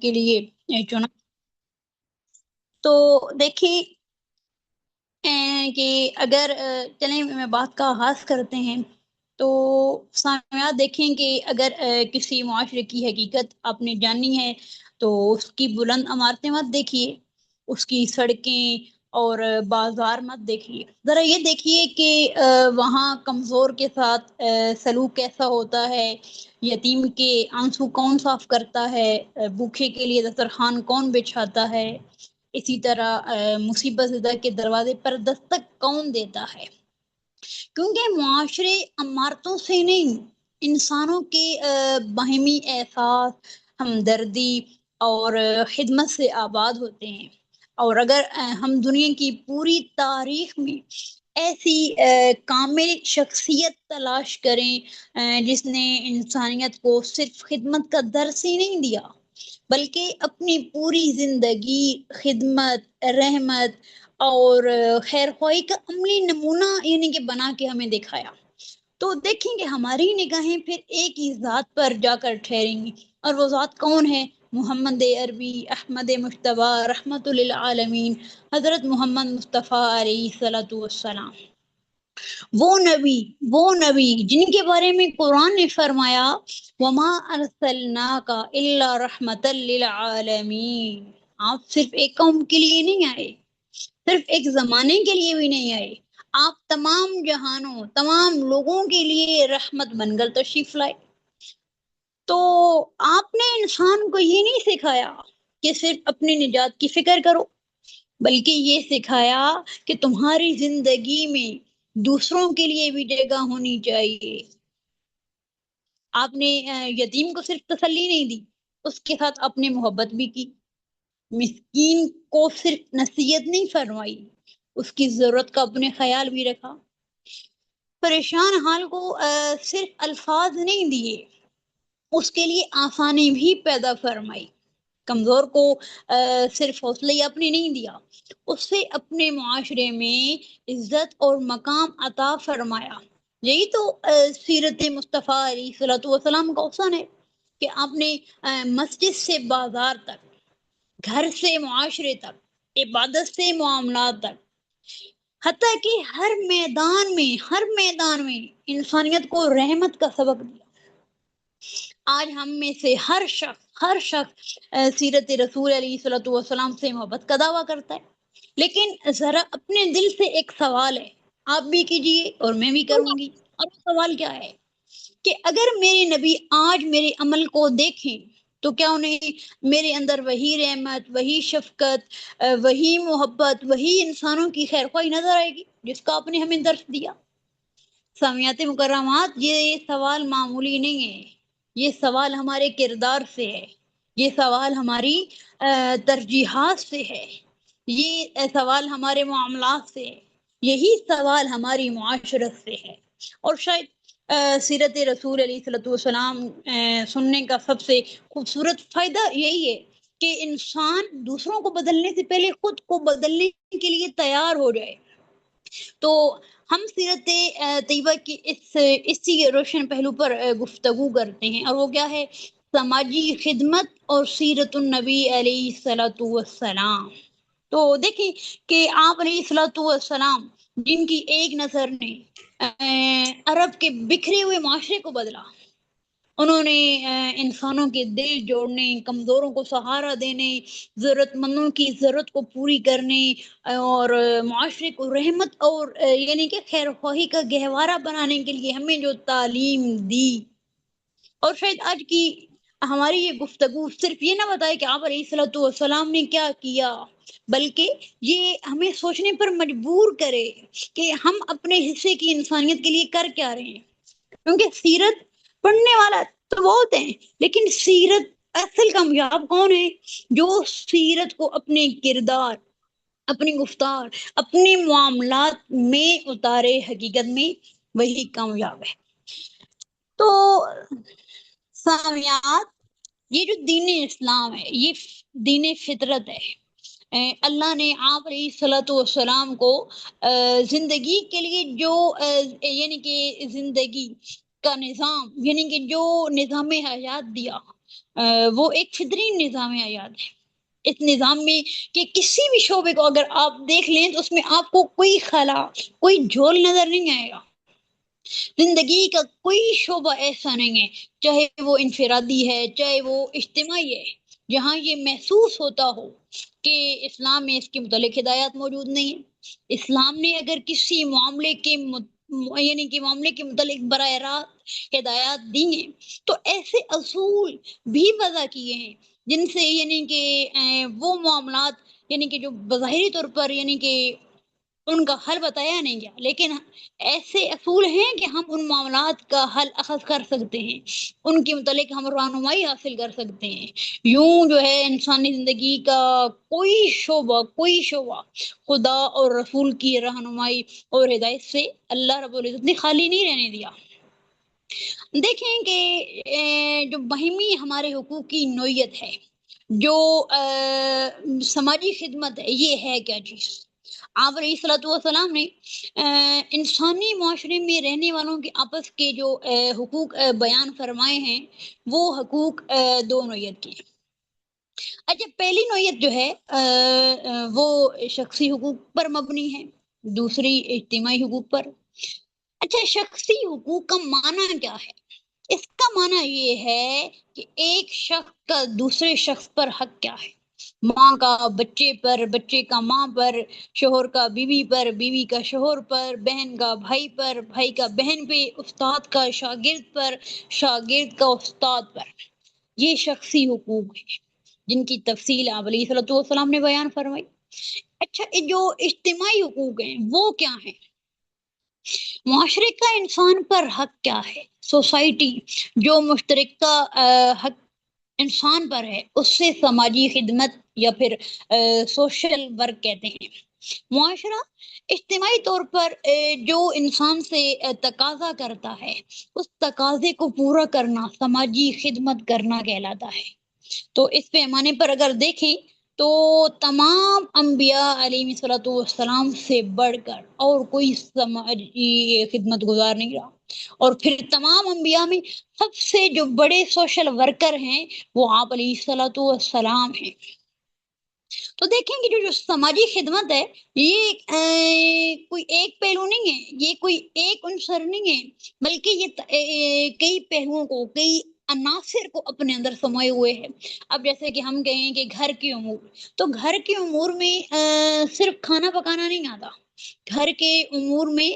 کے لیے چنا۔ تو دیکھیے کہ اگر چلیں میں بات کا آغاز کرتے ہیں تو سامعات دیکھیں کہ اگر کسی معاشرے کی حقیقت آپ نے جاننی ہے تو اس کی بلند عمارتیں مت دیکھیے، اس کی سڑکیں اور بازار مت دیکھیے، ذرا یہ دیکھیے کہ وہاں کمزور کے ساتھ سلوک کیسا ہوتا ہے، یتیم کے آنسو کون صاف کرتا ہے، بھوکے کے لیے دسترخوان کون بچھاتا ہے، اسی طرح مصیبت زدہ کے دروازے پر دستک کون دیتا ہے۔ کیونکہ معاشرے عمارتوں سے نہیں، انسانوں کے باہمی احساس، ہمدردی اور خدمت سے آباد ہوتے ہیں۔ اور اگر ہم دنیا کی پوری تاریخ میں ایسی کامل شخصیت تلاش کریں جس نے انسانیت کو صرف خدمت کا درس ہی نہیں دیا بلکہ اپنی پوری زندگی خدمت، رحمت اور خیر خواہی کا عملی نمونہ یعنی کہ بنا کے ہمیں دکھایا، تو دیکھیں گے ہماری نگاہیں پھر ایک ہی ذات پر جا کر ٹھہریں گی، اور وہ ذات کون ہے؟ محمد عربی احمد مجتبی رحمت للعالمین حضرت محمد مصطفیٰ علیہ الصلوۃ والسلام، وہ نبی جن کے بارے میں قرآن نے فرمایا وَمَا أَرْسَلْنَاكَ إِلَّا رَحْمَةً لِلْعَالَمِينَ، آپ صرف ایک قوم کے لیے نہیں آئے، صرف ایک زمانے کے لیے بھی نہیں آئے، آپ تمام جہانوں، تمام لوگوں کے لیے رحمت بن کر تشریف لائے۔ تو آپ نے انسان کو یہ نہیں سکھایا کہ صرف اپنی نجات کی فکر کرو، بلکہ یہ سکھایا کہ تمہاری زندگی میں دوسروں کے لیے بھی جگہ ہونی چاہیے۔ آپ نے یتیم کو صرف تسلی نہیں دی، اس کے ساتھ اپنے محبت بھی کی، مسکین کو صرف نصیحت نہیں فرمائی، اس کی ضرورت کا اپنے خیال بھی رکھا، پریشان حال کو صرف الفاظ نہیں دیے، اس کے لیے آسانی بھی پیدا فرمائی، کمزور کو صرف حوصلہ ہی اپنے نہیں دیا، اس سے اپنے معاشرے میں عزت اور مقام عطا فرمایا۔ یہی تو سیرت مصطفیٰ علیہ الصلوۃ والسلام کا حسن ہے کہ آپ نے مسجد سے بازار تک، گھر سے معاشرے تک، عبادت سے معاملات تک، حتیٰ کہ ہر میدان میں انسانیت کو رحمت کا سبق دیا۔ آج ہم میں سے ہر شخص سیرت رسول علیہ الصلوۃ والسلام سے محبت کا دعویٰ کرتا ہے، لیکن ذرا اپنے دل سے ایک سوال ہے، آپ بھی کیجئے اور میں بھی کروں گی، اور وہ سوال کیا ہے کہ اگر میرے نبی آج میرے عمل کو دیکھیں تو کیا انہیں میرے اندر وہی رحمت، وہی شفقت، وہی محبت، وہی انسانوں کی خیر خواہی نظر آئے گی جس کا آپ نے ہمیں درس دیا؟ سامعات مکرمات، یہ سوال معمولی نہیں ہے، یہ سوال ہمارے کردار سے ہے، یہ سوال ہماری ترجیحات سے ہے، یہ سوال ہمارے معاملات سے ہے، یہی سوال ہماری معاشرت سے ہے۔ اور شاید سیرت رسول علیہ الصلوۃ والسلام سننے کا سب سے خوبصورت فائدہ یہی ہے کہ انسان دوسروں کو بدلنے سے پہلے خود کو بدلنے کے لیے تیار ہو جائے۔ تو ہم سیرت طیبہ کی اسی روشن پہلو پر گفتگو کرتے ہیں، اور وہ کیا ہے؟ سماجی خدمت اور سیرت النبی علیہ الصلوۃ والسلام۔ تو دیکھیں کہ آپ علیہ الصلوۃ والسلام جن کی ایک نظر نے عرب کے بکھرے ہوئے معاشرے کو بدلا، انہوں نے انسانوں کے دل جوڑنے، کمزوروں کو سہارا دینے، ضرورت مندوں کی ضرورت کو پوری کرنے اور معاشرے کو رحمت اور یعنی کہ خیر خواہی کا گہوارہ بنانے کے لیے ہمیں جو تعلیم دی، اور شاید آج کی ہماری یہ گفتگو صرف یہ نہ بتائے کہ آپ علیہ الصلوۃ والسلام نے کیا کیا، بلکہ یہ ہمیں سوچنے پر مجبور کرے کہ ہم اپنے حصے کی انسانیت کے لیے کر کیا رہے ہیں۔ کیونکہ سیرت پڑھنے والا تو بہت ہیں، لیکن سیرت اصل کامیاب کون ہے؟ جو سیرت کو اپنے کردار، اپنی گفتار، اپنے معاملات میں اتارے، حقیقت میں وہی کامیاب ہے۔ تو سامعات، یہ جو دین اسلام ہے یہ دین فطرت ہے۔ اللہ نے آپ علیہ الصلوۃ والسلام کو زندگی کے لیے جو یعنی کہ زندگی کا نظام، یعنی کہ جو نظام حیات دیا، وہ ایک فطری نظام حیات ہے. اس نظام میں کہ کسی بھی شعبے کو اگر آپ دیکھ لیں تو اس میں آپ کو کوئی خلا، کوئی جھول نظر نہیں آئے گا. زندگی کا کوئی شعبہ ایسا نہیں ہے، چاہے وہ انفرادی ہے چاہے وہ اجتماعی ہے، جہاں یہ محسوس ہوتا ہو کہ اسلام میں اس کے متعلق ہدایات موجود نہیں ہے. اسلام نے اگر کسی معاملے کے یعنی کہ معاملے کے متعلق براہ راست ہدایات دی ہیں تو ایسے اصول بھی وضع کیے ہیں جن سے یعنی کہ وہ معاملات یعنی کہ جو بظاہری طور پر یعنی کہ ان کا حل بتایا نہیں گیا، لیکن ایسے اصول ہیں کہ ہم ان معاملات کا حل اخذ کر سکتے ہیں، ان کے متعلق ہم رہنمائی حاصل کر سکتے ہیں. یوں جو ہے انسانی زندگی کا کوئی شعبہ خدا اور رسول کی رہنمائی اور ہدایت سے اللہ رب العزت نے خالی نہیں رہنے دیا. دیکھیں کہ جو بہیمی ہمارے حقوق کی نوعیت ہے، جو سماجی خدمت ہے، یہ ہے کیا چیز؟ آپ علیہ الصلوۃ والسلام نے انسانی معاشرے میں رہنے والوں کے آپس کے جو حقوق بیان فرمائے ہیں، وہ حقوق دو نوعیت کے ہیں. اچھا، پہلی نوعیت جو ہے وہ شخصی حقوق پر مبنی ہے، دوسری اجتماعی حقوق پر. اچھا، شخصی حقوق کا معنی کیا ہے؟ اس کا معنی یہ ہے کہ ایک شخص کا دوسرے شخص پر حق کیا ہے. ماں کا بچے پر، بچے کا ماں پر، شوہر کا بیوی پر، بیوی کا شوہر پر، بہن کا بھائی پر، بھائی کا بہن پہ، استاد کا شاگرد پر، شاگرد کا استاد پر. یہ شخصی حقوق ہیں جن کی تفصیل آپ علیہ الصلوۃ والسلام نے بیان فرمائی. اچھا، جو اجتماعی حقوق ہیں وہ کیا ہیں؟ معاشرے کا انسان پر حق کیا ہے؟ سوسائٹی جو مشترکہ حق انسان پر ہے اس سے سماجی خدمت یا پھر سوشل ورک کہتے ہیں. معاشرہ اجتماعی طور پر جو انسان سے تقاضا کرتا ہے، اس تقاضے کو پورا کرنا سماجی خدمت کرنا کہلاتا ہے. تو اس پیمانے پر اگر دیکھیں تو تمام انبیاء علیہ الصلوۃ والسلام سے بڑھ کر اور کوئی سماجی خدمت گزار نہیں رہا. اور پھر تمام انبیاء میں سب سے جو بڑے سوشل ورکر ہیں وہ آپ علیہ الصلوۃ والسلام ہیں. تو دیکھیں کہ جو سماجی خدمت ہے یہ کوئی ایک پہلو نہیں ہے، یہ کوئی ایک عنصر نہیں ہے، بلکہ یہ کئی پہلوؤں کو، کئی عناصر کو اپنے اندر سموئے ہوئے ہے. اب جیسے کہ ہم کہیں کہ گھر کے امور، تو گھر کے امور میں صرف کھانا پکانا نہیں آتا، گھر کے امور میں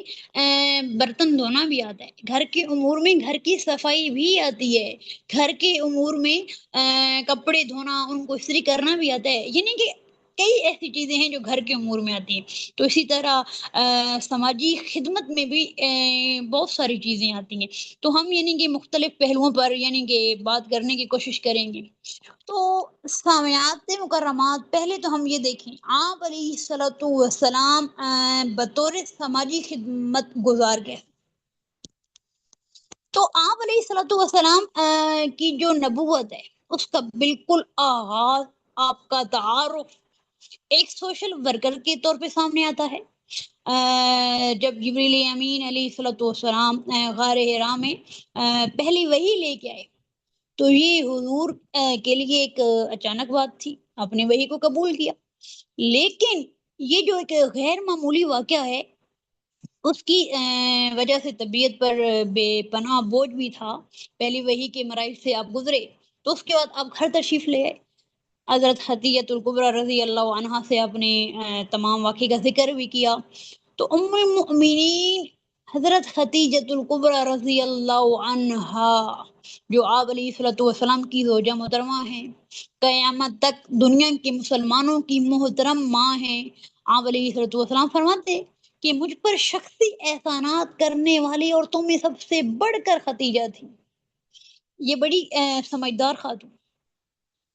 برتن دھونا بھی آتا ہے، گھر کے امور میں گھر کی صفائی بھی آتی ہے، گھر کے امور میں کپڑے دھونا، ان کو استری کرنا بھی آتا ہے. یعنی کہ کئی ایسی چیزیں ہیں جو گھر کے امور میں آتی ہیں. تو اسی طرح سماجی خدمت میں بھی بہت ساری چیزیں آتی ہیں. تو ہم یعنی کہ مختلف پہلوؤں پر یعنی کہ بات کرنے کی کوشش کریں گے. تو سامعات مکرمات، پہلے تو ہم یہ دیکھیں آپ علیہ الصلوۃ والسلام بطور سماجی خدمت گزار گئے. تو آپ علیہ الصلوۃ والسلام کی جو نبوت ہے اس کا بالکل آغاز، آپ کا تعارف ایک سوشل ورکر کے طور پہ سامنے آتا ہے. جب جبریل امین علیہ الصلوۃ والسلام غار حرا میں پہلی وحی لے کے آئے تو یہ حضور کے لیے ایک اچانک بات تھی، آپ نے وحی کو قبول کیا. لیکن یہ جو ایک غیر معمولی واقعہ ہے اس کی وجہ سے طبیعت پر بے پناہ بوجھ بھی تھا. پہلی وحی کے مراحل سے آپ گزرے تو اس کے بعد آپ گھر تشریف لے آئے. حضرت خدیجہ الکبریٰ رضی اللہ عنہا سے آپ نے تمام واقعے کا ذکر بھی کیا. تو ام المؤمنین حضرت خدیجہ الکبریٰ رضی اللہ عنہا جو آپ علیہ الصلوۃ والسلام کی زوجہ محترمہ ہیں، قیامت تک دنیا کے مسلمانوں کی محترم ماں ہیں. آپ علیہ الصلوۃ والسلام فرماتے کہ مجھ پر شخصی احسانات کرنے والی عورتوں میں سب سے بڑھ کر خدیجہ تھی. یہ بڑی سمجھدار خاتون.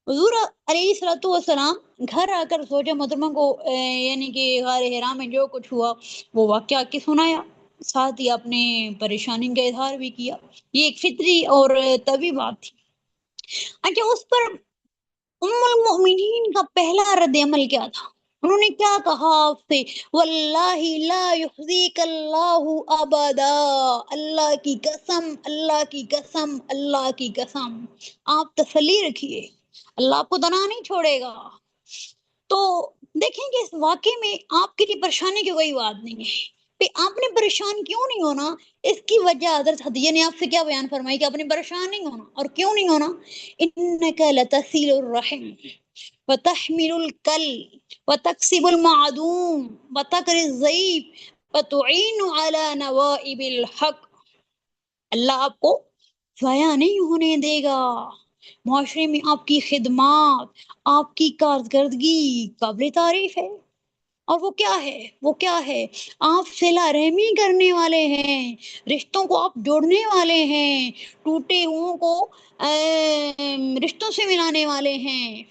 حضور علیہ الصلوۃ والسلام گھر آ کر زوجہ محترمہ کو یعنی کہ غار حرا میں جو کچھ ہوا وہ واقعہ کے سنایا، ساتھ ہی آپ نے پریشانی کا اظہار بھی کیا. یہ ایک فطری اور طبیعی بات تھی. اچھا، اس پر ام المؤمنین کا پہلا رد عمل کیا تھا؟ انہوں نے کیا کہا آپ سے؟ واللہ لا یخزیک اللہ ابدا، اللہ کی قسم، اللہ کی قسم، اللہ کی قسم، آپ تسلی رکھیے، اللہ آپ کو دنا نہیں چھوڑے گا۔ تو دیکھیں کہ اس واقعے میں آپ کے لیے پریشانی کی کوئی بات نہیں ہے، آپ نے پریشان کیوں نہیں ہونا؟ اس کی وجہ حضرت خدیجہ نے آپ سے کیا بیان فرمائی کہ آپ نے پریشان نہیں ہونا، اور کیوں نہیں ہونا؟ انک لتصل الرحم وتحمل الکل وتکسب المعدوم وتقری الضیف وتعین علی نوائب الحق، اللہ آپ کو ضائع نہیں ہونے دے گا، معاشرے میں آپ کی خدمات، آپ کی کارکردگی قابل تعریف ہے۔ اور وہ کیا ہے؟ وہ کیا ہے؟ آپ صلہ رحمی کرنے والے ہیں، رشتوں کو آپ جوڑنے والے ہیں، ٹوٹے ہوں کو رشتوں سے ملانے والے ہیں،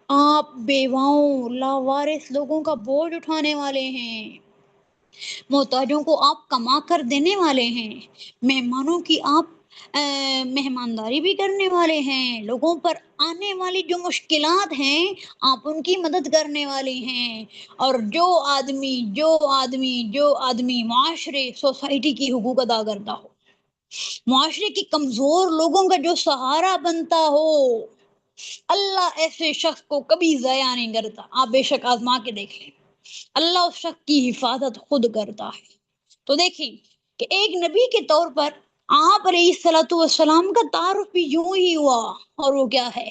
آپ بیواؤں لاوارث لوگوں کا بوجھ اٹھانے والے ہیں، محتاجوں کو آپ کما کر دینے والے ہیں، مہمانوں کی آپ مہمانداری بھی کرنے والے ہیں، لوگوں پر آنے والی جو مشکلات ہیں آپ ان کی مدد کرنے والے ہیں، اور جو آدمی معاشرے سوسائٹی کی حقوق ادا کرتا ہو، معاشرے کی کمزور لوگوں کا جو سہارا بنتا ہو، اللہ ایسے شخص کو کبھی ضائع نہیں کرتا۔ آپ بے شک آزما کے دیکھ لیں، اللہ اس شخص کی حفاظت خود کرتا ہے۔ تو دیکھیں کہ ایک نبی کے طور پر آپ علیہ الصلوۃ والسلام کا تعارف بھی یوں ہی ہوا، اور وہ کیا ہے؟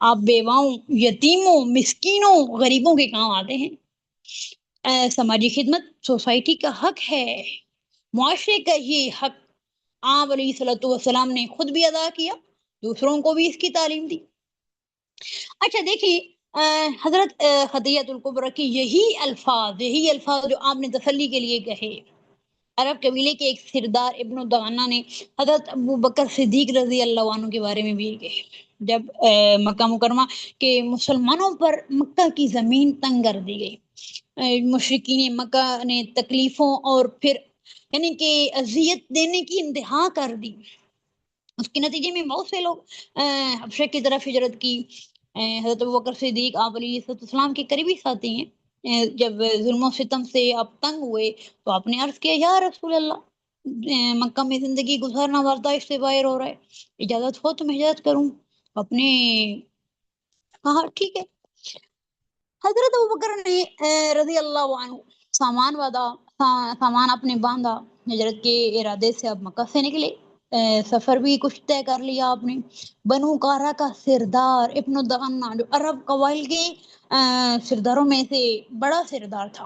آپ بیواؤں، یتیموں، مسکینوں، غریبوں کے کام آتے ہیں۔ سماجی خدمت سوسائٹی کا حق ہے، معاشرے کا یہ حق آپ علیہ الصلوۃ والسلام نے خود بھی ادا کیا، دوسروں کو بھی اس کی تعلیم دی۔ اچھا دیکھیے حضرت خدیجہ الکبریٰ کی یہی الفاظ جو آپ نے تسلی کے لیے کہے، عرب قبیلے کے ایک سردار ابن الدغنہ نے حضرت ابو بکر صدیق رضی اللہ عنہ کے بارے میں بھی کہے، جب مکہ مکرمہ کے مسلمانوں پر مکہ کی زمین تنگ کر دی گئی، مشرکین مکہ نے تکلیفوں اور پھر یعنی کہ اذیت دینے کی انتہا کر دی، اس کے نتیجے میں بہت سے لوگ حبشہ کی طرف ہجرت کی۔ حضرت ابوبکر صدیق آپ علیہ السلام کے قریبی ساتھی ہیں، جب ظلم و ستم سے آپ تنگ ہوئے تو آپ نے عرض کیا یا رسول اللہ، مکہ میں زندگی گزارنا برداشت سے باہر ہو رہا ہے، اجازت ہو تو میں ہجرت کروں؟ اپنے کہا ٹھیک ہے۔ حضرت ابوبکر نے رضی اللہ عنہ سامان اپنے باندھا، ہجرت کے ارادے سے اب مکہ سے نکلے، سفر بھی کچھ طے کر لیا آپ نے۔ بنو کارا کا سردار ابن الدغنہ جو عرب قبائل کے سرداروں میں سے بڑا سردار تھا،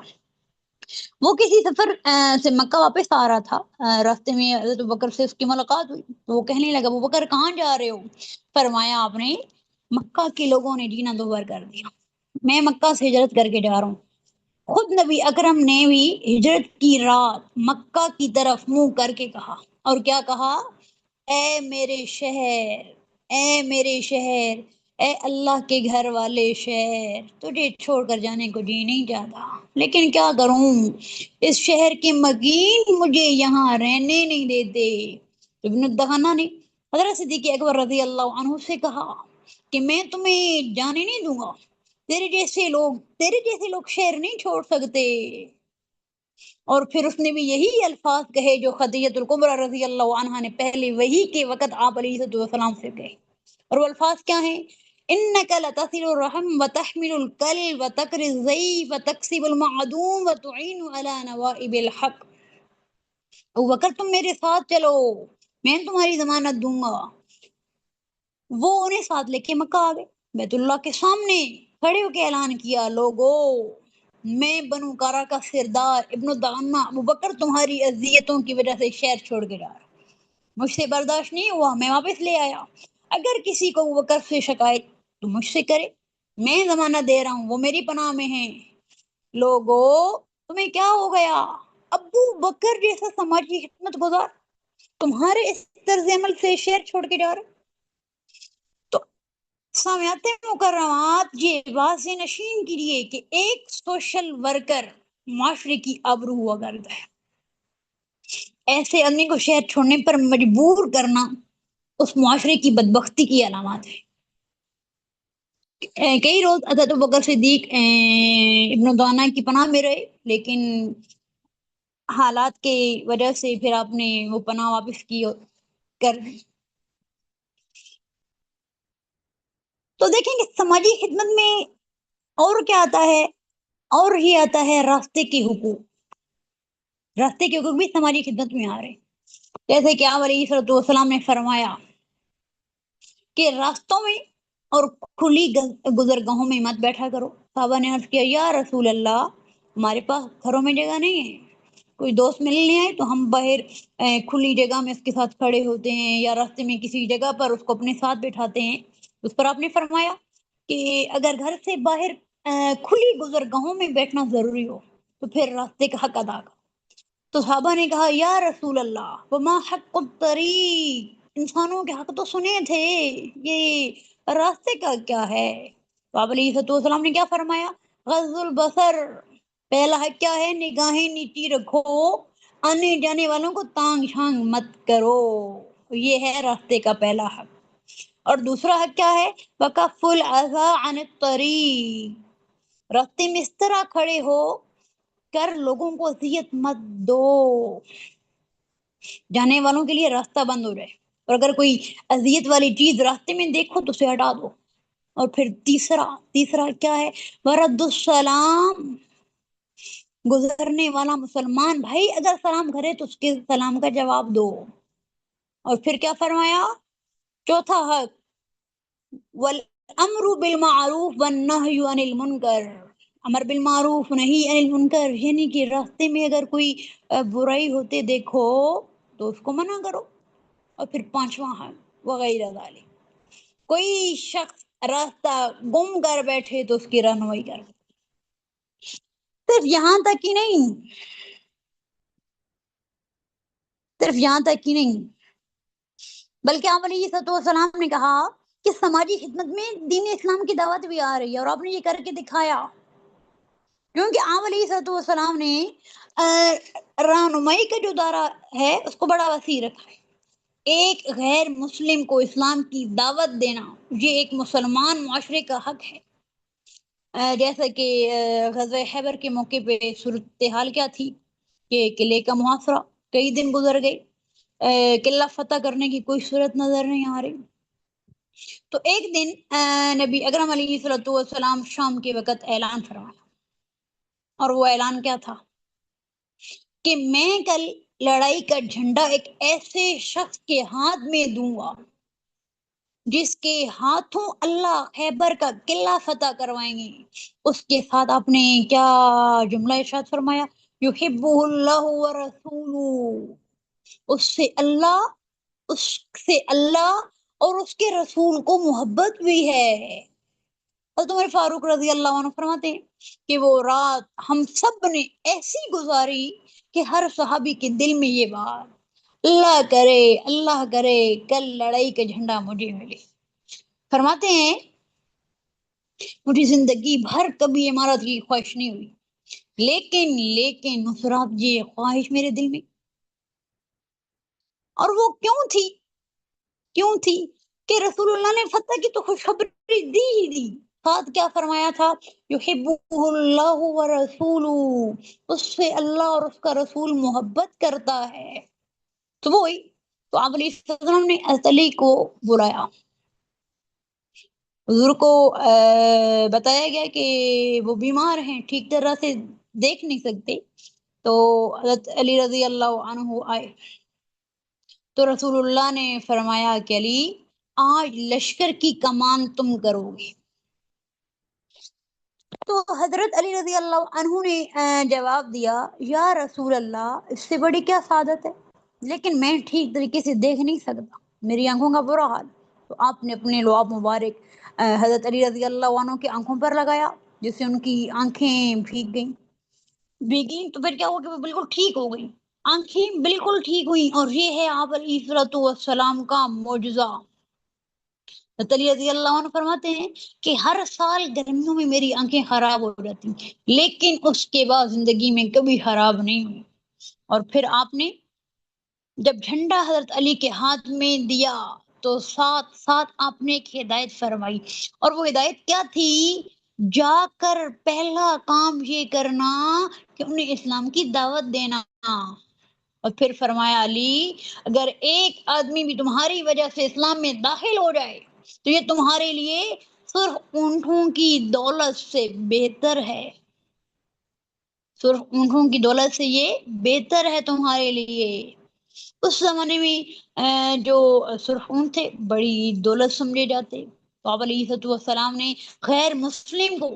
وہ کسی سفر سے مکہ واپس آ رہا تھا، راستے میں حضرت ابوبکر سے اس کی ملاقات ہوئی تو وہ کہنے لگا ابوبکر کہاں جا رہے ہو؟ فرمایا آپ نے مکہ کے لوگوں نے جینا دوبر کر دیا، میں مکہ سے ہجرت کر کے جا رہا ہوں۔ خود نبی اکرم نے بھی ہجرت کی رات مکہ کی طرف منہ کر کے کہا، اور کیا کہا؟ اے میرے شہر، اے میرے شہر، اے اللہ کے گھر والے شہر، تجھے چھوڑ کر جانے کو جی نہیں چاہتا، لیکن کیا کروں، اس شہر کے مکین مجھے یہاں رہنے نہیں دیتے۔ ابن الدغنہ نے حضرت صدیق اکبر رضی اللہ عنہ سے کہا کہ میں تمہیں جانے نہیں دوں گا، تیرے جیسے لوگ شہر نہیں چھوڑ سکتے۔ اور پھر اس نے بھی یہی الفاظ کہے جو خدیجہ الکبریٰ رضی اللہ عنہا نے پہلے وحی کے وقت آپ علیہ السلام سے کہے، اور وہ الفاظ کیا ہیں؟ انک لتصل الرحم وتحمل الکل وتقری الضیف وتکسب المعدوم وتعین علی نوائب الحق۔ ابوبکر تم میرے ساتھ چلو، میں تمہاری ضمانت دوں گا۔ وہ انہیں ساتھ لے کے مکہ آ گئے، بیت اللہ کے سامنے کھڑے ہو کے اعلان کیا، لوگو میں بنو کارا کا سردار ابن الدغنہ ابوبکر تمہاری اذیتوں کی وجہ سے شہر چھوڑ کے جا رہا، مجھ سے برداشت نہیں ہوا، میں واپس لے آیا، اگر کسی کو ابوبکر سے شکایت تو مجھ سے کرے، میں ضمانت دے رہا ہوں، وہ میری پناہ میں ہیں۔ لوگو تمہیں کیا ہو گیا؟ ابو بکر جیسا سماجی خدمت گزار تمہارے اس طرز عمل سے شہر چھوڑ کے جا رہا۔ تو سامعات مکرمات، یہ واضح نشین کیجیے کہ ایک سوشل ورکر معاشرے کی آبرو ہوا کرتا ہے، ایسے آدمی کو شہر چھوڑنے پر مجبور کرنا اس معاشرے کی بدبختی کی علامات ہے، کئی روز حضرت ابوبکر صدیق ابن دانا کی پناہ میں رہے، لیکن حالات کی وجہ سے پھر آپ نے وہ پناہ واپس کی کر دی۔ تو دیکھیں کہ سماجی خدمت میں اور کیا آتا ہے، اور ہی آتا ہے راستے کے حقوق۔ راستے کے حقوق بھی سماجی خدمت میں آ رہے ہیں، جیسے کہ آپ علیہ السلام نے فرمایا کہ راستوں میں اور کھلی گزرگاہوں میں مت بیٹھا کرو۔ صحابہ نے عرض کیا یا رسول اللہ، ہمارے پاس گھروں میں جگہ نہیں ہے، کوئی دوست ملنے آئے تو ہم باہر کھلی جگہ میں اس کے ساتھ کھڑے ہوتے ہیں، یا راستے میں کسی جگہ پر اس کو اپنے ساتھ بٹھاتے ہیں۔ اس پر آپ نے فرمایا کہ اگر گھر سے باہر کھلی گزرگاہوں میں بیٹھنا ضروری ہو تو پھر راستے کا حق ادا کرو۔ تو صحابہ نے کہا یا رسول اللہ وما حق الطریق، انسانوں کے حق تو سنے تھے، یہ راستے کا کیا ہے؟ تو آپ علیہ السلام نے کیا فرمایا؟ غض البصر، پہلا حق کیا ہے؟ نگاہیں نیچی رکھو، آنے جانے والوں کو تانگ جھانگ مت کرو، یہ ہے راستے کا پہلا حق۔ اور دوسرا حق کیا ہے؟ وکف الاذى عن الطریق، راستے میں اس طرح کھڑے ہو کر لوگوں کو اذیت مت دو، جانے والوں کے لیے راستہ بند ہو جائے، اور اگر کوئی اذیت والی چیز راستے میں دیکھو تو اسے ہٹا دو۔ اور پھر تیسرا کیا ہے؟ ورد السلام، گزرنے والا مسلمان بھائی اگر سلام کرے تو اس کے سلام کا جواب دو۔ اور پھر کیا فرمایا؟ چوتھا حق والامر بالمعروف والنہی عن المنکر، امر بالمعروف نہی عن المنکر، یعنی کہ راستے میں اگر کوئی برائی ہوتے دیکھو تو اس کو منع کرو۔ اور پھر پانچواں حق وغیرہ ذالک، کوئی شخص راستہ گم کر بیٹھے تو اس کی رہنمائی کر۔ صرف یہاں تک ہی نہیں، صرف یہاں تک ہی نہیں، بلکہ آپ علیہ السلام نے کہا کہ سماجی خدمت میں دین اسلام کی دعوت بھی آ رہی ہے، اور آپ نے یہ کر کے دکھایا، کیونکہ آپ علیہ السلام نے رہنمائی کا جو دائرہ ہے اس کو بڑا وسیع رکھا ہے۔ ایک غیر مسلم کو اسلام کی دعوت دینا یہ ایک مسلمان معاشرے کا حق ہے۔ جیسا کہ غزوہ خیبر کے موقع پہ صورتحال کیا تھی کہ قلعے کا محاصرہ، کئی دن گزر گئے، قلعہ فتح کرنے کی کوئی صورت نظر نہیں آ رہی۔ تو ایک دن نبی اکرم علیہ السلام شام کے وقت اعلان فرمایا، اور وہ اعلان کیا تھا کہ میں کل لڑائی کا جھنڈا ایک ایسے شخص کے ہاتھ میں دوں گا جس کے ہاتھوں اللہ خیبر کا قلعہ فتح کروائیں گے۔ اس کے ساتھ آپ نے کیا جملہ ارشاد فرمایا؟ یحبہ اللہ ورسولہ، اس سے اللہ اور اس کے رسول کو محبت بھی ہے۔ حضرت عمر فاروق رضی اللہ عنہ فرماتے ہیں کہ وہ رات ہم سب نے ایسی گزاری کہ ہر صحابی کے دل میں یہ بات، اللہ کرے کل لڑائی کا جھنڈا مجھے ملے۔ فرماتے ہیں مجھے زندگی بھر کبھی امارت کی خواہش نہیں ہوئی، لیکن نصرات یہ خواہش میرے دل میں۔ اور وہ کیوں تھی کہ رسول اللہ نے فتح کی تو خوشخبری دی ہی دی، ساتھ کیا فرمایا تھا؟ یحبہ اللہ ورسولہ، اس سے اللہ اور اس کا رسول محبت کرتا ہے۔ تو وہی تو آپ علیہ السلام نے حضرت علی کو بلایا، حضور کو بتایا گیا کہ وہ بیمار ہیں، ٹھیک طرح سے دیکھ نہیں سکتے، تو حضرت علی رضی اللہ عنہ آئے تو رسول اللہ نے فرمایا کہ علی آج لشکر کی کمان تم کرو گے۔ تو حضرت علی رضی اللہ عنہ نے جواب دیا یا رسول اللہ اس سے بڑی کیا سعادت ہے، لیکن میں ٹھیک طریقے سے دیکھ نہیں سکتا، میری آنکھوں کا برا حال۔ تو آپ نے اپنے لعاب مبارک حضرت علی رضی اللہ عنہ کی آنکھوں پر لگایا، جس سے ان کی آنکھیں بھیگیں تو پھر کیا ہوا کہ وہ بالکل ٹھیک ہو گئیں، آنکھیں بالکل ٹھیک ہوئیں۔ اور یہ ہے آپ علیہ السلام کا معجزہ۔ حضرت علی رضی اللہ عنہ فرماتے ہیں کہ ہر سال گرمیوں میں میری آنکھیں خراب ہو جاتی، لیکن اس کے بعد زندگی میں کبھی خراب نہیں ہوئی۔ اور پھر آپ نے جب جھنڈا حضرت علی کے ہاتھ میں دیا تو ساتھ ساتھ آپ نے ایک ہدایت فرمائی، اور وہ ہدایت کیا تھی؟ جا کر پہلا کام یہ کرنا کہ انہیں اسلام کی دعوت دینا۔ اور پھر فرمایا علی، اگر ایک آدمی بھی تمہاری وجہ سے اسلام میں داخل ہو جائے تو یہ تمہارے لیے سرخ اونٹوں کی دولت سے بہتر ہے، سرخ اونٹوں کی دولت سے یہ بہتر ہے تمہارے لیے۔ اس زمانے میں جو سرخ اونٹ تھے بڑی دولت سمجھے جاتے، تو آپ علیہ السلام نے غیر مسلم کو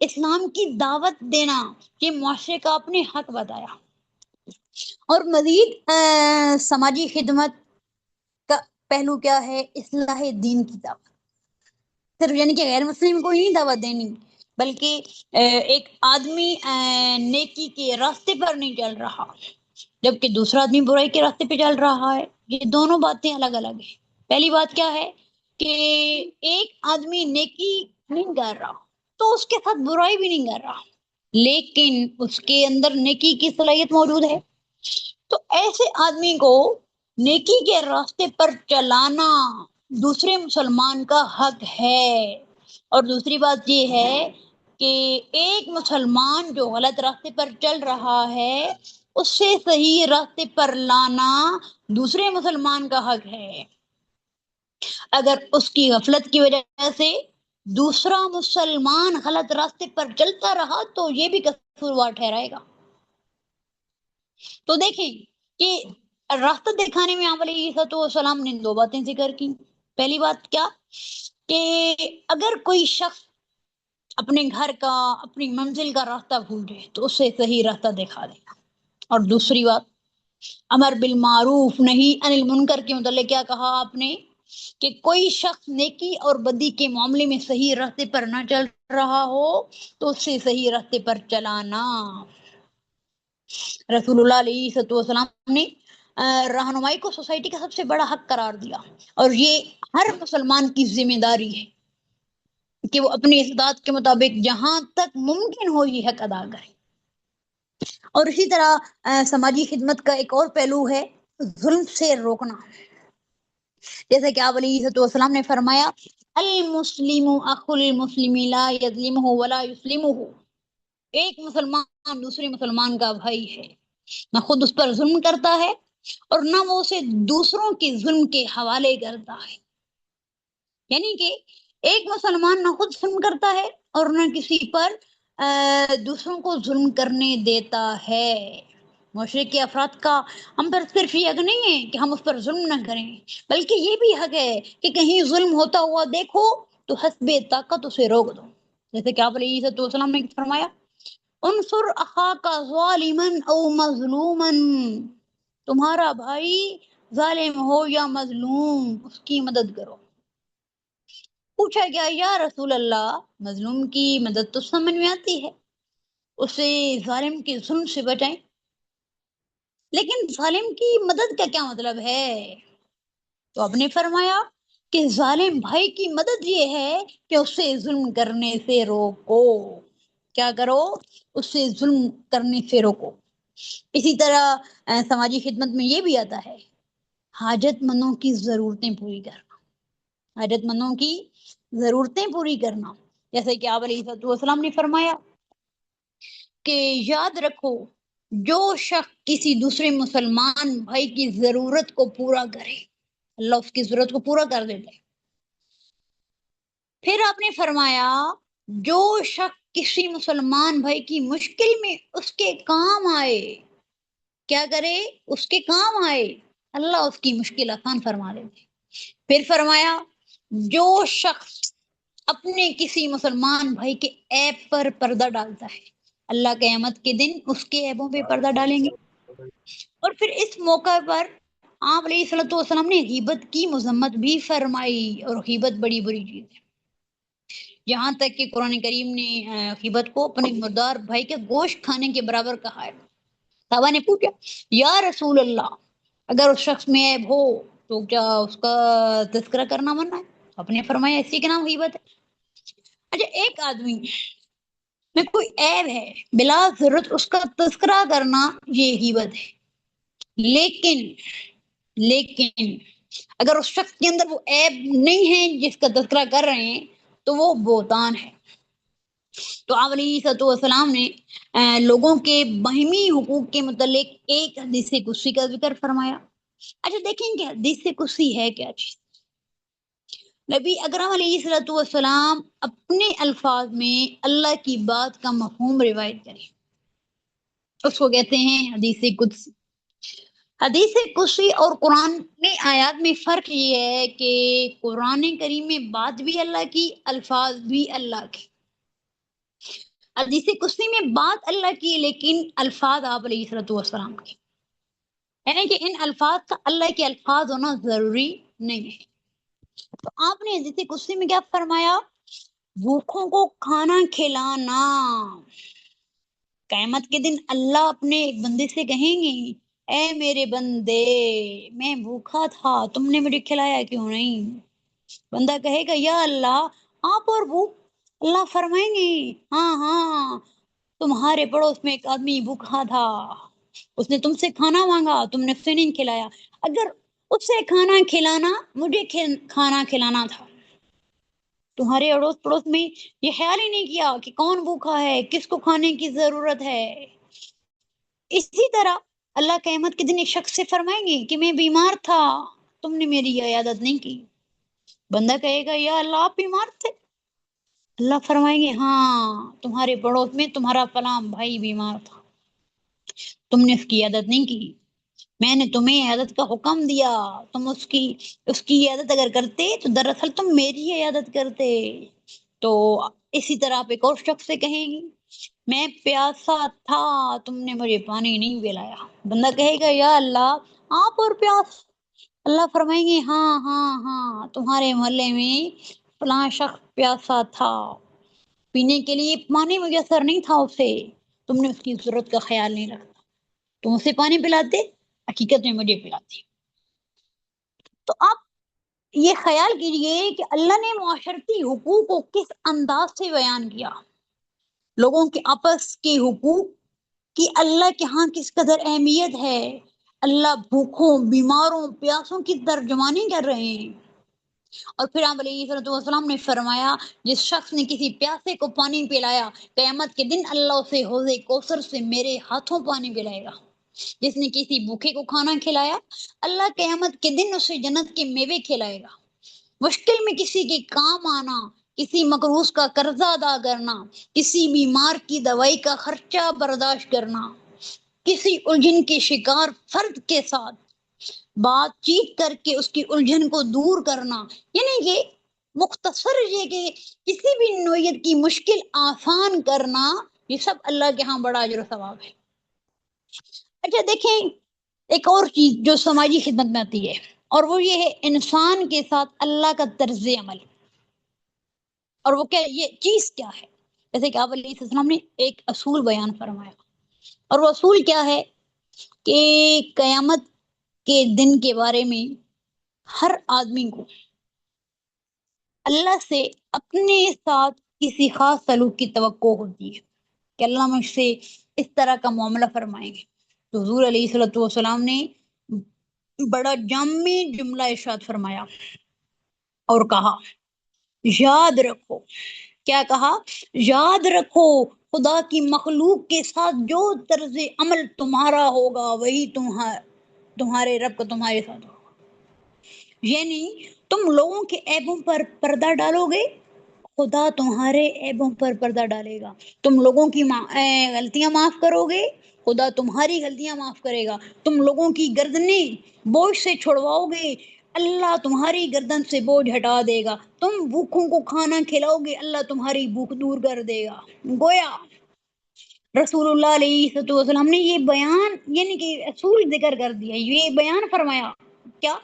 اسلام کی دعوت دینا یہ معاشرے کا اپنے حق بتایا۔ اور مزید سماجی خدمت کا پہلو کیا ہے؟ اصلاح دین کی دعوت، صرف یعنی کہ غیر مسلم کو ہی نہیں دعوت دینی، بلکہ ایک آدمی نیکی کے راستے پر نہیں چل رہا جبکہ دوسرا آدمی برائی کے راستے پہ چل رہا ہے، یہ دونوں باتیں الگ الگ ہیں۔ پہلی بات کیا ہے کہ ایک آدمی نیکی نہیں کر رہا تو اس کے ساتھ برائی بھی نہیں کر رہا، لیکن اس کے اندر نیکی کی صلاحیت موجود ہے، تو ایسے آدمی کو نیکی کے راستے پر چلانا دوسرے مسلمان کا حق ہے۔ اور دوسری بات یہ ہے کہ ایک مسلمان جو غلط راستے پر چل رہا ہے اس سے صحیح راستے پر لانا دوسرے مسلمان کا حق ہے۔ اگر اس کی غفلت کی وجہ سے دوسرا مسلمان غلط راستے پر چلتا رہا تو یہ بھی قصوروار ٹھہرائے گا۔ تو دیکھیں کہ راستہ دکھانے میں آپ علیہ السلام نے دو باتیں ذکر کی۔ پہلی بات کیا کہ اگر کوئی شخص اپنے گھر کا اپنی منزل کا راستہ بھول جائے تو اسے صحیح راستہ دکھا دینا۔ اور دوسری بات امر بالمعروف نہی عن المنکر کے متعلق کیا کہا آپ نے کہ کوئی شخص نیکی اور بدی کے معاملے میں صحیح راستے پر نہ چل رہا ہو تو اسے صحیح راستے پر چلانا۔ رسول اللہ علیہ السلام نے رہنمائی کو سوسائٹی کا سب سے بڑا حق قرار دیا، اور یہ ہر مسلمان کی ذمہ داری ہے کہ وہ اپنی استطاعت کے مطابق جہاں تک ممکن ہو یہ حق ادا کرے۔ اور اسی طرح سماجی خدمت کا ایک اور پہلو ہے ظلم سے روکنا، جیسے کہ آپ علیہ السلام نے فرمایا المسلم اخو المسلم لا یظلمہ ولا یسلمہ، ایک مسلمان دوسرے مسلمان کا بھائی ہے، نہ خود اس پر ظلم کرتا ہے اور نہ وہ اسے دوسروں کے ظلم کے حوالے کرتا ہے۔ یعنی کہ ایک مسلمان نہ خود ظلم کرتا ہے اور نہ کسی پر دوسروں کو ظلم کرنے دیتا ہے۔ معاشرے کے افراد کا ہم پر صرف یہ حق نہیں ہے کہ ہم اس پر ظلم نہ کریں، بلکہ یہ بھی حق ہے کہ کہیں ظلم ہوتا ہوا دیکھو تو حسب طاقت اسے روک دو، جیسے کہ آپ علیہ السلام نے فرمایا انصر اخاک ظالما او مظلوما، تمہارا بھائی ظالم ہو یا مظلوم اس کی مدد کرو۔ پوچھا گیا یا رسول اللہ مظلوم کی مدد تو سمجھ میں آتی ہے، اسے ظالم کے ظلم سے بچائیں، لیکن ظالم کی مدد کا کیا مطلب ہے؟ تو آپ نے فرمایا کہ ظالم بھائی کی مدد یہ ہے کہ اسے ظلم کرنے سے روکو۔ کیا کرو؟ اس سے ظلم کرنے سے روکو۔ اسی طرح سماجی خدمت میں یہ بھی آتا ہے حاجت مندوں کی ضرورتیں پوری کرنا، حاجت مندوں کی ضرورتیں پوری کرنا، جیسے کہ آپ علیہ السلام نے فرمایا کہ یاد رکھو جو شخص کسی دوسرے مسلمان بھائی کی ضرورت کو پورا کرے اللہ اس کی ضرورت کو پورا کر دیتا ہے۔ پھر آپ نے فرمایا جو شخص کسی مسلمان بھائی کی مشکل میں اس کے کام آئے، کیا کرے؟ اس کے کام آئے، اللہ اس کی مشکل آسان فرما دیتے۔ پھر فرمایا جو شخص اپنے کسی مسلمان بھائی کے عیب پر پردہ ڈالتا ہے اللہ قیامت کے دن اس کے عیبوں پہ پردہ ڈالیں گے۔ اور پھر اس موقع پر آپ علیہ السلام نے غیبت کی مذمت بھی فرمائی، اور غیبت بڑی بری چیز ہے، یہاں تک کہ قرآن کریم نے غیبت کو اپنے مردار بھائی کے گوشت کھانے کے برابر کہا ہے۔ صحابہ نے پوچھا یا رسول اللہ اگر اس شخص میں عیب ہو تو کیا اس کا تذکرہ کرنا منع ہے؟ آپ نے فرمایا اسی کے نام غیبت ہے۔ اچھا ایک آدمی میں کوئی عیب ہے بلا ضرورت اس کا تذکرہ کرنا یہ غیبت ہے، لیکن اگر اس شخص کے اندر وہ عیب نہیں ہے جس کا تذکرہ کر رہے ہیں تو وہ بہتان ہے۔ تو آپ علیہ السلام نے لوگوں کے باہمی حقوق کے متعلق ایک حدیث قدسی کا ذکر فرمایا۔ اچھا دیکھیں کہ حدیث قدسی ہے کیا چیز؟ نبی اکرم علیہ السلام اپنے الفاظ میں اللہ کی بات کا مفہوم روایت کریں، اس کو کہتے ہیں حدیث قدسی۔ حدیث قدسی اور قرآن آیات میں فرق یہ ہے کہ قرآن کریم میں بات بھی اللہ کی، الفاظ بھی اللہ کے۔ حدیث قدسی میں بات اللہ کی لیکن الفاظ آپ علیہ السلام کے، یعنی کہ ان الفاظ کا اللہ کے الفاظ ہونا ضروری نہیں ہے۔ تو آپ نے حدیث قدسی میں کیا فرمایا؟ بھوکھوں کو کھانا کھلانا۔ قیامت کے دن اللہ اپنے ایک بندے سے کہیں گے، اے میرے بندے میں بھوکا تھا تم نے مجھے کھلایا کیوں نہیں؟ بندہ کہے گا یا اللہ آپ اور بھوک؟ اللہ فرمائیں گے ہاں ہاں تمہارے پڑوس میں ایک آدمی بھوکا تھا، اس نے تم سے کھانا مانگا، تم نے اسے نہیں کھلایا۔ اگر اسے کھانا کھلانا مجھے کھانا کھلانا تھا، تمہارے اڑوس پڑوس میں یہ خیال ہی نہیں کیا کہ کون بھوکا ہے، کس کو کھانے کی ضرورت ہے۔ اسی طرح اللہ قیامت کے دن ایک شخص سے فرمائیں گے کہ میں بیمار تھا تم نے میری عیادت نہیں کی۔ بندہ کہے گا یا اللہ آپ بیمار تھے؟ اللہ فرمائیں گے ہاں تمہارے پڑوس میں تمہارا فلاں بھائی بیمار تھا، تم نے اس کی عیادت نہیں کی، میں نے تمہیں عیادت کا حکم دیا، تم اس کی عیادت اگر کرتے تو دراصل تم میری عیادت کرتے۔ تو اسی طرح آپ ایک اور شخص سے کہیں گی میں پیاسا تھا تم نے مجھے پانی نہیں پلایا۔ بندہ کہے گا یا اللہ آپ اور پیاس؟ اللہ فرمائیں گے ہاں ہاں ہاں تمہارے محلے میں فلاں شخص پیاسا تھا، پینے کے لیے پانی میسر نہیں تھا اسے، تم نے اس کی ضرورت کا خیال نہیں رکھا، تم اسے پانی پلاتے، حقیقت میں مجھے پلاتی۔ تو آپ یہ خیال کیجئے کہ اللہ نے معاشرتی حقوق کو کس انداز سے بیان کیا، لوگوں کے آپس کے حقوق کی اللہ کے ہاں کس قدر اہمیت ہے۔ اللہ بھوکوں، بیماروں، پیاسوں کی ترجمانی کر رہے ہیں۔ اور پھر آپ علیہ السلام نے فرمایا جس شخص نے کسی پیاسے کو پانی پلایا قیامت کے دن اللہ اسے حوض کوثر سے میرے ہاتھوں پانی پلائے گا۔ جس نے کسی بھوکے کو کھانا کھلایا اللہ قیامت کے دن اسے جنت کے میوے کھلائے گا۔ مشکل میں کسی کے کام آنا، کسی مقروض کا قرضہ ادا کرنا، کسی بیمار کی دوائی کا خرچہ برداشت کرنا، کسی الجھن کے شکار فرد کے ساتھ بات چیت کر کے اس کی الجھن کو دور کرنا، یعنی کہ مختصر یہ کہ کسی بھی نوعیت کی مشکل آسان کرنا، یہ سب اللہ کے ہاں بڑا اجر و ثواب ہے۔ اچھا دیکھیں ایک اور چیز جو سماجی خدمت میں آتی ہے اور وہ یہ ہے انسان کے ساتھ اللہ کا طرز عمل۔ اور وہ کیا یہ چیز کیا ہے؟ جیسے کہ آپ علیہ السلام نے ایک اصول بیان فرمایا، اور وہ اصول کیا ہے کہ قیامت کے دن کے بارے میں ہر آدمی کو اللہ سے اپنے ساتھ کسی خاص سلوک کی توقع ہوتی ہے کہ اللہ مجھ سے اس طرح کا معاملہ فرمائیں گے۔ تو حضور علیہ السلام نے بڑا جامع جملہ ارشاد فرمایا اور کہا یاد رکھو، کیا کہا؟ یاد رکھو خدا کی مخلوق کے ساتھ جو طرز عمل تمہارا ہوگا وہی تمہارے رب کو تمہارے ساتھ ہوگا۔ یعنی تم لوگوں کے عیبوں پر پردہ ڈالو گے خدا تمہارے عیبوں پر پردہ ڈالے گا، تم لوگوں کی غلطیاں معاف کرو گے خدا تمہاری غلطیاں معاف کرے گا، تم لوگوں کی گردنیں بوجھ سے چھڑواؤ گے اللہ تمہاری گردن سے بوجھ ہٹا دے گا، تم بھوکوں کو کھانا کھلاؤ گے اللہ تمہاری بھوک دور کر دے گا۔ گویا رسول اللہ علیہ وسلم نے یہ بیان یعنی کہ اصول ذکر کر دیا، یہ بیان فرمایا کیا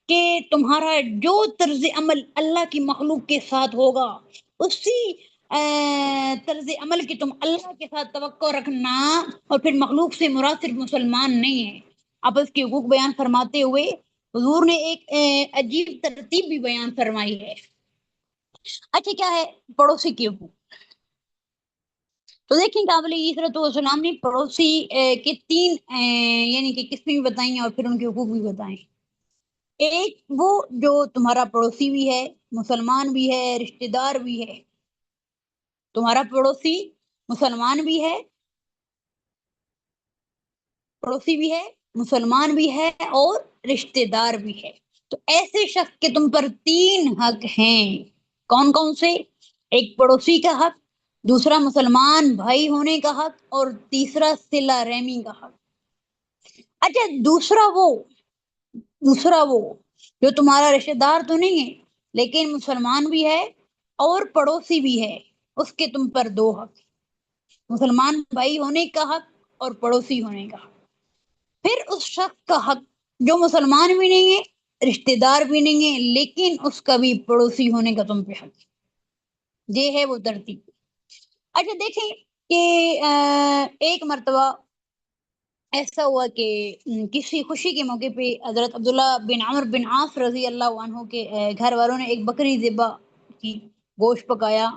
کہ تمہارا جو طرز عمل اللہ کی مخلوق کے ساتھ ہوگا اسی طرز عمل کی تم اللہ کے ساتھ توقع رکھنا۔ اور پھر مخلوق سے مراد صرف مسلمان نہیں ہے، آپس کے حقوق بیان فرماتے ہوئے حضور نے ایک عجیب ترتیب بھی بیان فرمائی ہے۔ اچھا کیا ہے پڑوسی کے حقوق؟ تو دیکھیں کہ آپ علیہ السلام نے پڑوسی کے تین یعنی کہ قسمیں بھی بتائیں اور پھر ان کے حقوق بھی بتائیں۔ ایک وہ جو تمہارا پڑوسی بھی ہے، مسلمان بھی ہے، رشتہ دار بھی ہے. تمہارا پڑوسی مسلمان بھی ہے، پڑوسی بھی ہے، مسلمان بھی ہے، اور رشتہ دار بھی ہے. تو ایسے شخص کے تم پر 3 حق ہیں. کون کون سے؟ ایک پڑوسی کا حق، دوسرا مسلمان بھائی ہونے کا حق، اور تیسرا صلہ رحمی کا حق. اچھا، دوسرا وہ جو تمہارا رشتہ دار تو نہیں ہے لیکن مسلمان بھی ہے اور پڑوسی بھی ہے، اس کے تم پر 2 حق: مسلمان بھائی ہونے کا حق اور پڑوسی ہونے کا حق. پھر اس شخص کا حق جو مسلمان بھی نہیں ہے، رشتہ دار بھی نہیں ہے، لیکن اس کا بھی پڑوسی ہونے کا تم پہ حق ہے. یہ ہے وہ ترتیب. اچھا دیکھیں کہ ایک مرتبہ ایسا ہوا کہ کسی خوشی کے موقع پہ حضرت عبداللہ بن عمرو بن عاص رضی اللہ عنہ کے گھر والوں نے ایک بکری ذبح کی، گوشت پکایا،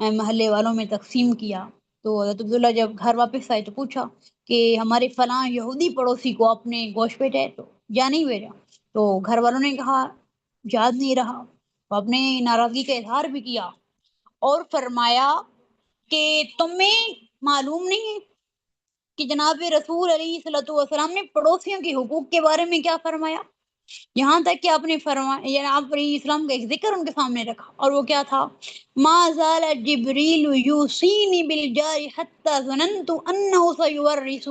محلے والوں میں تقسیم کیا. تو حضرت عبداللہ جب گھر واپس آئے تو پوچھا کہ ہمارے فلاں یہودی پڑوسی کو آپ نے گوشت بھیجا ہے تو یا نہیں بھیجا؟ تو گھر والوں نے کہا یاد نہیں رہا. تو آپ نے ناراضگی کا اظہار بھی کیا اور فرمایا کہ تمہیں معلوم نہیں ہے کہ جناب رسول علیہ الصلوۃ والسلام نے پڑوسیوں کے حقوق کے بارے میں کیا فرمایا؟ یہاں تک کہ آپ نے فرمایا، یعنی آپ علیہ السلام کا ایک ذکر ان کے سامنے رکھا، اور وہ کیا تھا؟ ما زال جبریل یوصینی بالجار حتی ظننت انہ سیورثہ،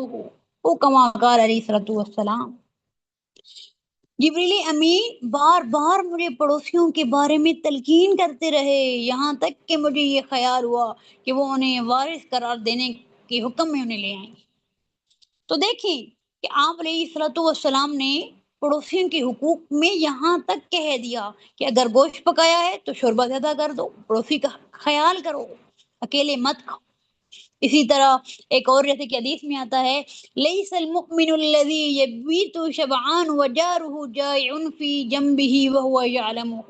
او کما قال علیہ الصلوۃ والسلام. جبریل امین بار بار مجھے پڑوسیوں کے بارے میں تلقین کرتے رہے، یہاں تک کہ مجھے یہ خیال ہوا کہ وہ انہیں وارث قرار دینے کے حکم میں انہیں لے آئیں گے. تو دیکھیں کہ آپ علیہ الصلوۃ والسلام نے پڑوسیوں کے حقوق میں یہاں تک کہہ دیا کہ اگر گوشت پکایا ہے تو شوربہ زیادہ کر دو، پڑوسی کا خیال کرو، اکیلے مت کھاؤ. اسی طرح ایک اور جیسے کہ حدیث میں آتا ہے لیس المؤمن الذی یبیت شبعان وجارہ جائع فی جنبہ وہو یعلمہ،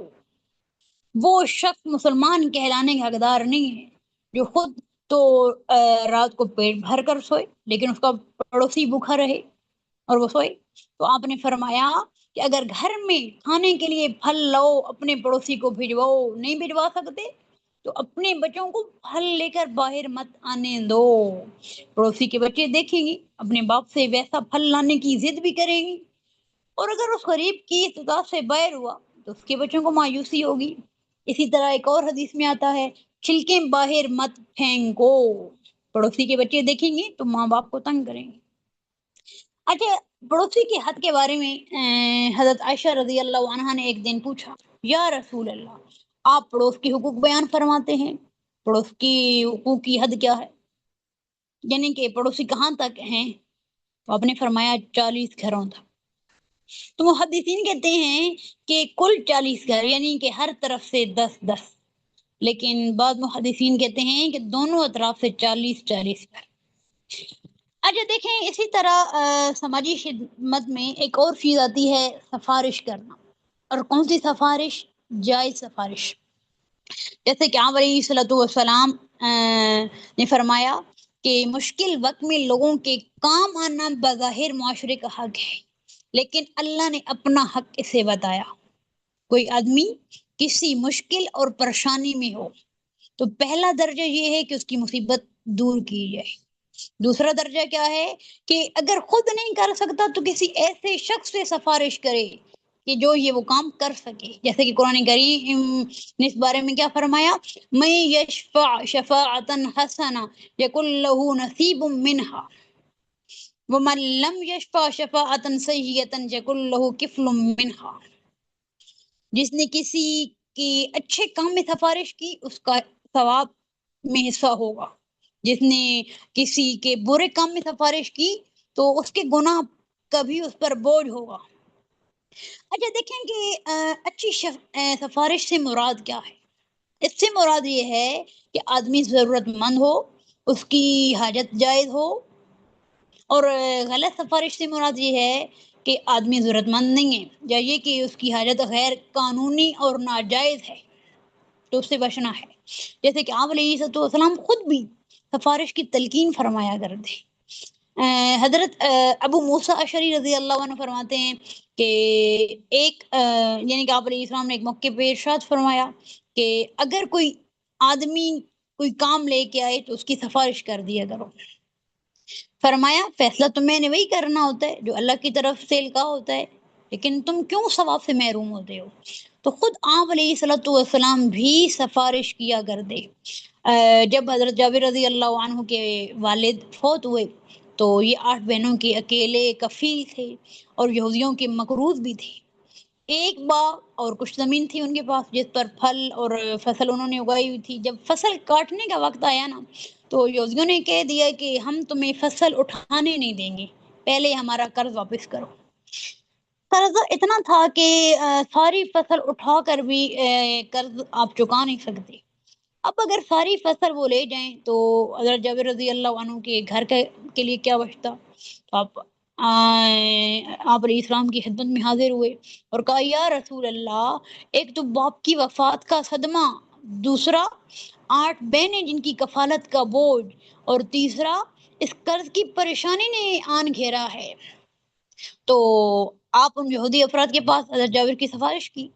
وہ شخص مسلمان کہلانے کا حقدار نہیں ہے جو خود تو رات کو پیٹ بھر کر سوئے لیکن اس کا پڑوسی بھوکا رہے اور وہ سوئے. تو آپ نے فرمایا کہ اگر گھر میں کھانے کے لیے پھل لاؤ، اپنے پڑوسی کو بھجواؤ، نہیں بھجوا سکتے تو اپنے بچوں کو پھل لے کر باہر مت آنے دو. پڑوسی کے بچے دیکھیں گی اپنے باپ سے ویسا پھل لانے کی ضد بھی کریں گی، اور اگر اس غریب کی استطاعت سے باہر ہوا تو اس کے بچوں کو مایوسی ہوگی. اسی طرح ایک اور حدیث میں آتا ہے چھلکیں باہر مت پھینکو، پڑوسی کے بچے دیکھیں گے تو ماں باپ کو تنگ کریں گے. اچھا، پڑوسی کے حد کے بارے میں حضرت عائشہ رضی اللہ عنہا نے ایک دن پوچھا یا رسول اللہ، آپ پڑوس کے حقوق بیان فرماتے ہیں، پڑوس کی حقوق کی حد کیا ہے، یعنی کہ پڑوسی کہاں تک ہیں؟ تو آپ نے فرمایا 40 گھروں تک. تو محدثین کہتے ہیں کہ کل 40 گھر، یعنی کہ ہر طرف سے 10-10، لیکن بعض محدثین کہتے ہیں کہ دونوں اطراف سے 40-40 گھر. اچھا دیکھیں اسی طرح سماجی خدمت میں ایک اور چیز آتی ہے سفارش کرنا. اور کون سی سفارش؟ جائز سفارش. جیسے کہ آپ علیہ الصلوۃ والسلام نے فرمایا کہ مشکل وقت میں لوگوں کے کام آنا بظاہر معاشرے کا حق ہے، لیکن اللہ نے اپنا حق اسے بتایا. کوئی آدمی کسی مشکل اور پریشانی میں ہو تو پہلا درجہ یہ ہے کہ اس کی مصیبت دور کی جائے. دوسرا درجہ کیا ہے کہ اگر خود نہیں کر سکتا تو کسی ایسے شخص سے سفارش کرے کہ جو یہ وہ کام کر سکے. جیسے کہ قرآن کریم نے اس بارے میں کیا فرمایا، من یشفع شفاعتا حسنہ یکن لہ نصیب منہا ومن لم یشفع شفاعتا سیئتا یکن لہ کفل منہا. جس نے کسی کی اچھے کام میں سفارش کی اس کا ثواب میں حصہ ہوگا، جس نے کسی کے برے کام میں سفارش کی تو اس کے گناہ کا بھی اس پر بوجھ ہوگا. اچھا دیکھیں کہ اچھی سفارش سے مراد کیا ہے؟ اس سے مراد یہ ہے کہ آدمی ضرورت مند ہو، اس کی حاجت جائز ہو. اور غلط سفارش سے مراد یہ ہے کہ آدمی ضرورت مند نہیں ہے یا یہ کہ اس کی حاجت غیر قانونی اور ناجائز ہے تو اس سے بچنا ہے. جیسے کہ آپ علیہ السلام خود بھی سفارش کی تلقین فرمایا کرتے. حضرت ابو موسیٰ اشعری رضی اللہ عنہ فرماتے ہیں کہ ایک یعنی کہ آپ علیہ السلام نے ایک موقع پہ ارشاد فرمایا کہ اگر کوئی آدمی کوئی کام لے کے آئے تو اس کی سفارش کر دیا کرو. فرمایا فیصلہ تو میں نے وہی کرنا ہوتا ہے جو اللہ کی طرف سے لکھا ہوتا ہے، لیکن تم کیوں ثواب سے محروم ہوتے ہو؟ تو خود آپ علیہ الصلوۃ والسلام بھی سفارش کیا کرتے. جب حضرت جابر رضی اللہ عنہ کے والد فوت ہوئے تو یہ 8 بہنوں کے اکیلے کفیل تھے اور یہودیوں کے مقروض بھی تھے. ایک باغ اور کچھ زمین تھی ان کے پاس جس پر پھل اور فصل انہوں نے اگائی ہوئی تھی. جب فصل کاٹنے کا وقت آیا نا تو یہودیوں نے کہہ دیا کہ ہم تمہیں فصل اٹھانے نہیں دیں گے، پہلے ہمارا قرض واپس کرو. قرض اتنا تھا کہ ساری فصل اٹھا کر بھی قرض آپ چکا نہیں سکتے. اب اگر ساری فصل وہ لے جائیں تو حضرت جابر رضی اللہ عنہ کے گھر کے لیے کیا بچتا؟ تو آپ علیہ السلام کی خدمت میں حاضر ہوئے اور کہا یا رسول اللہ، ایک تو باپ کی وفات کا صدمہ، دوسرا 8 بہنیں جن کی کفالت کا بوجھ، اور تیسرا اس قرض کی پریشانی نے آن گھیرا ہے. تو آپ ان یہودی افراد کے پاس حضرت جابر کی سفارش کی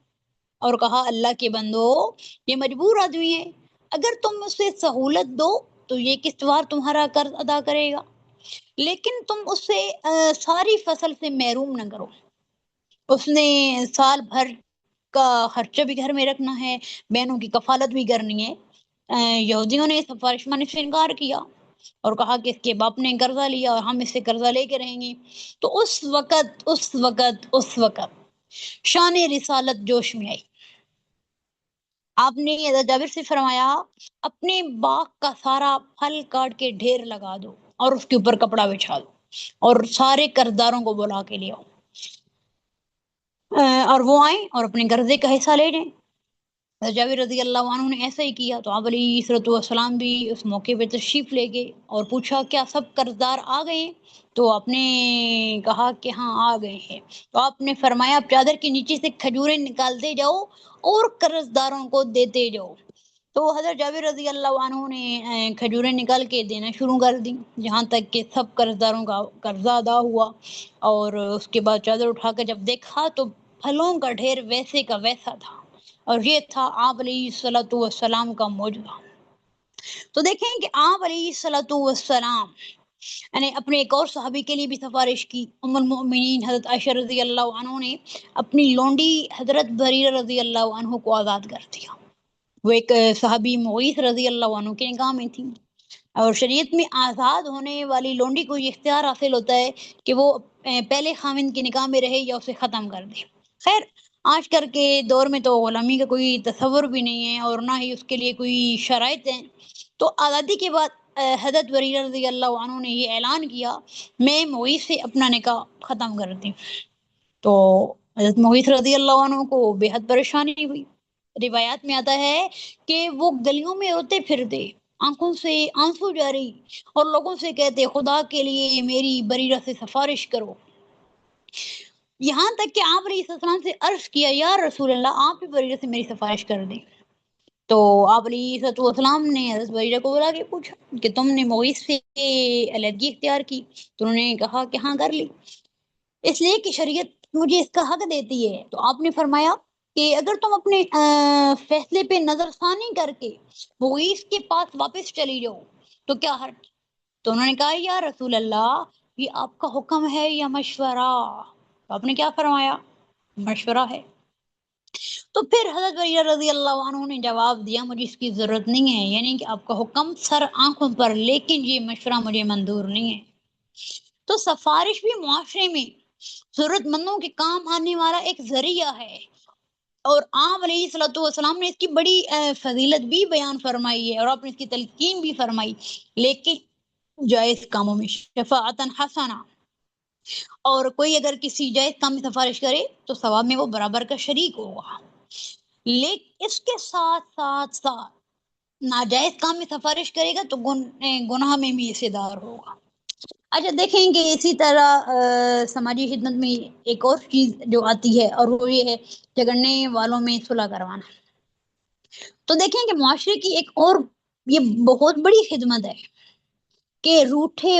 اور کہا اللہ کے بندو، یہ مجبور آدمی ہے، اگر تم اسے سہولت دو تو یہ قسطوار تمہارا قرض ادا کرے گا، لیکن تم اس سے ساری فصل سے محروم نہ کرو. اس نے سال بھر کا خرچہ بھی گھر میں رکھنا ہے، بہنوں کی کفالت بھی کرنی ہے. یہودیوں نے سفارش مانی سے انکار کیا اور کہا کہ اس کے باپ نے قرضہ لیا اور ہم اس سے قرضہ لے کے رہیں گے. تو اس وقت شان رسالت جوش میں آئی. آپ نے حضرت جابر سے فرمایا اپنے باغ کا سارا پھل کاٹ کے ڈھیر لگا دو اور اس کے اوپر کپڑا بچھا دو اور سارے قرضداروں کو بلا کے لے آؤ، اور وہ آئیں اور اپنے قرضے کا حصہ لے جائیں. جابر رضی اللہ عنہ نے ایسا ہی کیا. تو آپ علیہ الصلوۃ والسلام بھی اس موقع پہ تشریف لے گئے اور پوچھا کیا سب قرضدار آ گئے ہیں؟ تو آپ نے کہا کہ ہاں آ گئے ہیں. تو آپ نے فرمایا چادر کے نیچے سے کھجوریں نکالتے جاؤ اور قرضداروں کو دیتے جاؤ. تو حضرت جابر رضی اللہ عنہ نے کھجوریں نکال کے دینا شروع کر دی جہاں تک کہ سب قرضداروں کا قرضہ ادا ہوا. اور اس کے بعد چادر اٹھا کر جب دیکھا تو پھلوں کا ڈھیر ویسے کا ویسا تھا، اور یہ تھا آپ علیہ الصلوۃ والسلام کا معجزہ. تو دیکھیں کہ آپ علیہ الصلوۃ والسلام یعنی اپنے ایک اور صحابی کے لیے بھی سفارش کی. ام المؤمنین حضرت عائشہ رضی اللہ عنہ نے اپنی لونڈی حضرت بریرہ رضی اللہ عنہ کو آزاد کر دیا. وہ ایک صحابی مغیث رضی اللہ عنہ کے نکاح میں تھی، اور شریعت میں آزاد ہونے والی لونڈی کو یہ اختیار حاصل ہوتا ہے کہ وہ پہلے خاوند کے نکاح میں رہے یا اسے ختم کر دے. خیر آج کل کے دور میں تو غلامی کا کوئی تصور بھی نہیں ہے اور نہ ہی اس کے لیے کوئی شرائط ہیں. تو آزادی کے بعد حضرت بریرہ رضی اللہ عنہ نے یہ اعلان کیا میں مغیث سے اپنا نکاح ختم کرتی ہوں. تو حضرت مغیث رضی اللہ عنہ کو بے حد پریشانی ہوئی. روایات میں آتا ہے کہ وہ گلیوں میں روتے پھرتے، آنکھوں سے آنسو جاری، اور لوگوں سے کہتے خدا کے لیے میری بریرہ سے سفارش کرو. یہاں تک کہ آپ علیہ السلام سے عرض کیا یا رسول اللہ آپ ہی بریرہ سے میری سفارش کر دیں. تو آپ علیہ السلام نے حضرت بریرہ کو بلا کے پوچھا کہ تم نے مغیث سے علیحدگی اختیار کی؟ تو انہوں نے کہا کہ ہاں کر لی، اس لیے کہ شریعت مجھے اس کا حق دیتی ہے. تو آپ نے فرمایا کہ اگر تم اپنے فیصلے پہ نظر ثانی کر کے مغیث کے پاس واپس چلی جاؤ تو کیا حرج؟ تو انہوں نے کہا یا رسول اللہ یہ آپ کا حکم ہے یا مشورہ؟ تو آپ نے کیا فرمایا؟ مشورہ ہے. تو پھر حضرت بریرہ رضی اللہ عنہ نے جواب دیا مجھے اس کی ضرورت نہیں ہے، یعنی کہ آپ کا حکم سر آنکھوں پر، لیکن یہ مشورہ مجھے منظور نہیں ہے. تو سفارش بھی معاشرے میں ضرورت مندوں کے کام آنے والا ایک ذریعہ ہے، اور آپ علیہ الصلوۃ والسلام نے اس کی بڑی فضیلت بھی بیان فرمائی ہے اور آپ نے اس کی تلقین بھی فرمائی. لیکن جائز کاموں میں شفاعتاً حسنہ، اور کوئی اگر کسی جائز کام میں سفارش کرے تو ثواب میں وہ برابر کا شریک ہوگا، لیکن اس کے ساتھ ناجائز کام میں سفارش کرے گا تو گناہ میں بھی حصے دار ہوگا. اچھا دیکھیں کہ اسی طرح سماجی خدمت میں ایک اور چیز جو آتی ہے اور وہ یہ ہے جھگڑنے والوں میں صلح کروانا. تو دیکھیں کہ معاشرے کی ایک اور یہ بہت بڑی خدمت ہے کہ روٹھے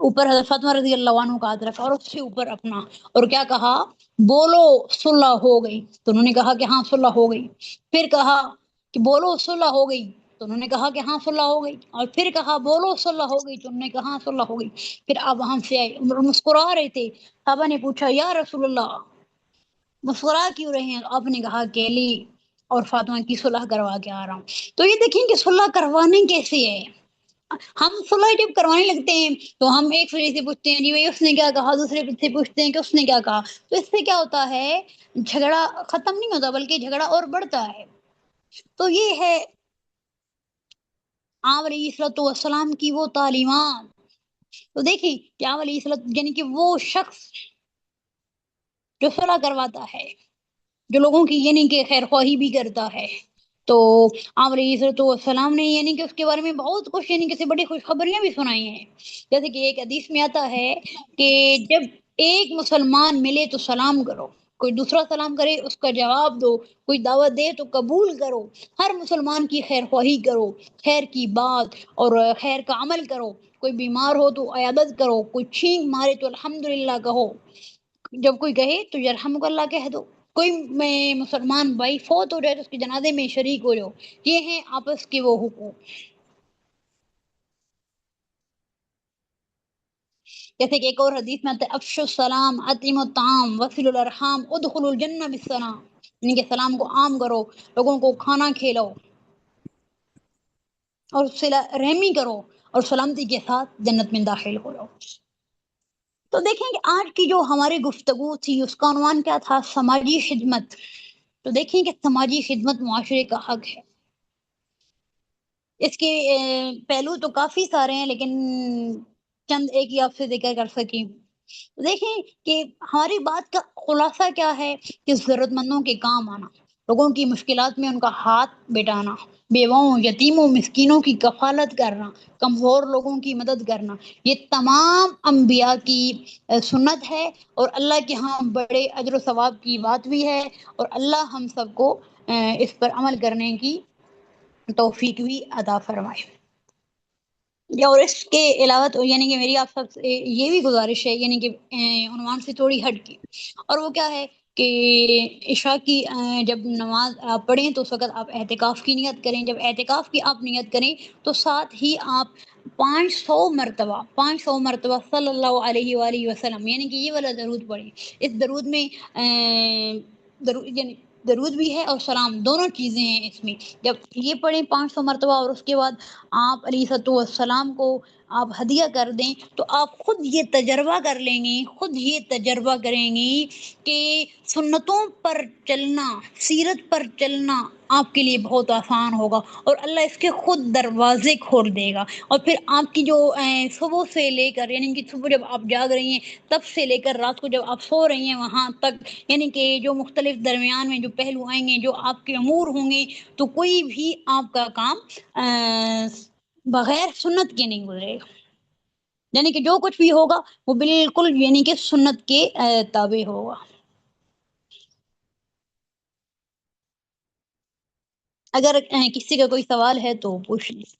اوپر حضرت فاطمہ رضی اللہ عنہ کا ہاتھ رکھا اور اس سے اوپر اپنا، اور کیا کہا؟ بولو صلح ہو گئی، تو انہوں نے کہا کہ ہاں صلح ہو گئی۔ پھر کہا کہ بولو صلح ہو گئی، تو انہوں نے کہا کہ ہاں صلح ہو گئی، اور پھر کہا بولو صلح ہو گئی، تو انہوں نے کہا ہاں صلح ہو گئی۔ پھر آپ وہاں سے آئے، مسکرا رہے تھے، صحابہ نے پوچھا یا رسول اللہ مسکرا کیوں رہے ہیں؟ آپ نے کہا کہ علی اور فاطمہ کی صلح کروا کے آ رہا ہوں۔ تو یہ دیکھیں کہ صلح کروانے کیسے ہے۔ ہم صلح جب کروانے لگتے ہیں تو ہم ایک دوسرے سے پوچھتے ہیں جی بھائی اس نے کیا کہا، دوسرے سے پوچھتے ہیں کہ اس نے کیا کہا، تو اس سے کیا ہوتا ہے؟ جھگڑا ختم نہیں ہوتا بلکہ جھگڑا اور بڑھتا ہے۔ تو یہ ہے آپ علیہ الصلوۃ والسلام کی وہ تعلیمات۔ تو دیکھیں کہ آپ علیہ الصلوۃ یعنی کہ وہ شخص جو صلح کرواتا ہے، جو لوگوں کی یعنی کہ خیر خواہی بھی کرتا ہے، تو آپ علیہ الصلوۃ والسلام نے یعنی کہ اس کے بارے میں بہت کچھ یعنی کہ بڑی خوشخبریاں بھی سنائی ہیں۔ جیسے کہ ایک حدیث میں آتا ہے کہ جب ایک مسلمان ملے تو سلام کرو، کوئی دوسرا سلام کرے اس کا جواب دو، کوئی دعوت دے تو قبول کرو، ہر مسلمان کی خیر خواہی کرو، خیر کی بات اور خیر کا عمل کرو، کوئی بیمار ہو تو عیادت کرو، کوئی چھینک مارے تو الحمدللہ کہو، جب کوئی کہے تو یرحمک اللہ کہہ دو، کوئی مسلمان بھائی فوت ہو جائے تو اس کے جنازے میں شریک ہو جاؤ۔ یہ ہیں آپس کے وہ حقوق۔ جیسے کہ ایک اور حدیث میں آتا ہے افشوا السلام اطعموا الطعام وصلوا الارحام ادخلوا الجنہ بالسلام، یعنی کہ سلام کو عام کرو، لوگوں کو کھانا کھلاؤ اور صلہ رحمی کرو اور سلامتی کے ساتھ جنت میں داخل ہو جاؤ۔ تو دیکھیں کہ آج کی جو ہماری گفتگو تھی اس کا عنوان کیا تھا؟ سماجی خدمت۔ تو دیکھیں کہ سماجی خدمت معاشرے کا حق ہے۔ اس کے پہلو تو کافی سارے ہیں لیکن چند ایک ہی آپ سے ذکر کر سکی۔ دیکھیں کہ ہماری بات کا خلاصہ کیا ہے کہ ضرورت مندوں کے کام آنا، لوگوں کی مشکلات میں ان کا ہاتھ بٹانا، بیواؤں یتیموں مسکینوں کی کفالت کرنا، کمزور لوگوں کی مدد کرنا، یہ تمام انبیاء کی سنت ہے، اور اللہ کے ہاں بڑے اجر و ثواب کی بات بھی ہے، اور اللہ ہم سب کو اس پر عمل کرنے کی توفیق بھی عطا فرمائے۔ اور اس کے علاوہ تو یعنی کہ میری آپ سب سے یہ بھی گزارش ہے یعنی کہ عنوان سے تھوڑی ہٹ کی، اور وہ کیا ہے کہ عشاء کی جب نماز آپ پڑھیں تو اس وقت آپ اعتکاف کی نیت کریں۔ جب اعتکاف کی آپ نیت کریں تو ساتھ ہی آپ 500 مرتبہ صلی اللہ علیہ وآلہ وسلم یعنی کہ یہ والا درود پڑھیں۔ اس درود میں یعنی درود بھی ہے اور سلام، دونوں چیزیں ہیں اس میں۔ جب یہ پڑھیں 500 مرتبہ اور اس کے بعد آپ علیہ السلام کو آپ ہدیہ کر دیں تو آپ خود یہ تجربہ کر لیں گے، خود یہ تجربہ کریں گے کہ سنتوں پر چلنا، سیرت پر چلنا آپ کے لیے بہت آسان ہوگا، اور اللہ اس کے خود دروازے کھول دے گا۔ اور پھر آپ کی جو صبح سے لے کر یعنی کہ صبح جب آپ جاگ رہی ہیں تب سے لے کر رات کو جب آپ سو رہی ہیں وہاں تک، یعنی کہ جو مختلف درمیان میں جو پہلو آئیں گے، جو آپ کے امور ہوں گے، تو کوئی بھی آپ کا کام بغیر سنت کے نہیں گزرے گا، یعنی کہ جو کچھ بھی ہوگا وہ بالکل یعنی کہ سنت کے تابع ہوگا۔ اگر کسی کا کوئی سوال ہے تو پوچھ لیجیے۔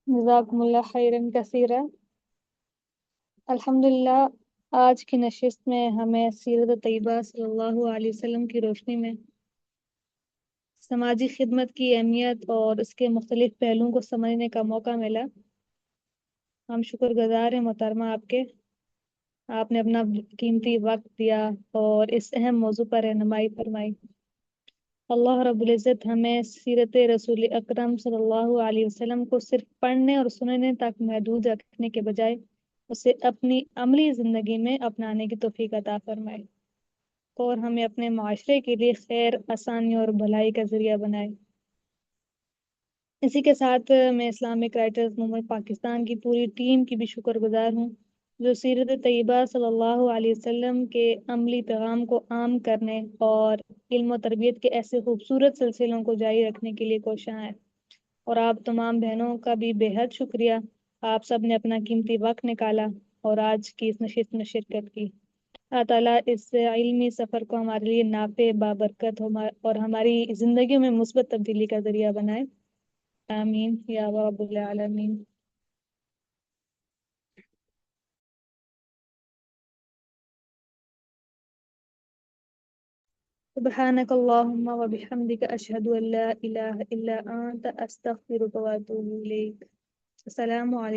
جزاکم اللہ خیرن کثیرا۔ الحمدللہ آج کی نشست میں ہمیں سیرت طیبہ صلی اللہ علیہ وسلم کی روشنی میں سماجی خدمت کی اہمیت اور اس کے مختلف پہلوؤں کو سمجھنے کا موقع ملا۔ ہم شکر گزار ہیں محترمہ آپ کے، آپ نے اپنا قیمتی وقت دیا اور اس اہم موضوع پر رہنمائی فرمائی۔ اللہ رب العزت ہمیں سیرت رسول اکرم صلی اللہ علیہ وسلم کو صرف پڑھنے اور سننے تک محدود رکھنے کے بجائے اسے اپنی عملی زندگی میں اپنانے کی توفیق عطا فرمائے، اور ہمیں اپنے معاشرے کے لیے خیر، آسانی اور بھلائی کا ذریعہ بنائے۔ اسی کے ساتھ میں اسلامک رائٹرز موومنٹ پاکستان کی پوری ٹیم کی بھی شکر گزار ہوں جو سیرت طیبہ صلی اللہ علیہ وسلم کے عملی پیغام کو عام کرنے اور علم و تربیت کے ایسے خوبصورت سلسلوں کو جاری رکھنے کے لیے کوشاں ہے۔ اور آپ تمام بہنوں کا بھی بے حد شکریہ، آپ سب نے اپنا قیمتی وقت نکالا اور آج کی اس نشست میں شرکت کی۔ اللہ تعالیٰ اس علمی سفر کو ہمارے لیے نافع بابرکت اور ہماری زندگیوں میں مثبت تبدیلی کا ذریعہ بنائے. آمین یا رب العالمین. سبحانك اللهم وبحمدك أشهد أن لا إله إلا أنت أستغفرك وأتوب إليك. السلام عليكم.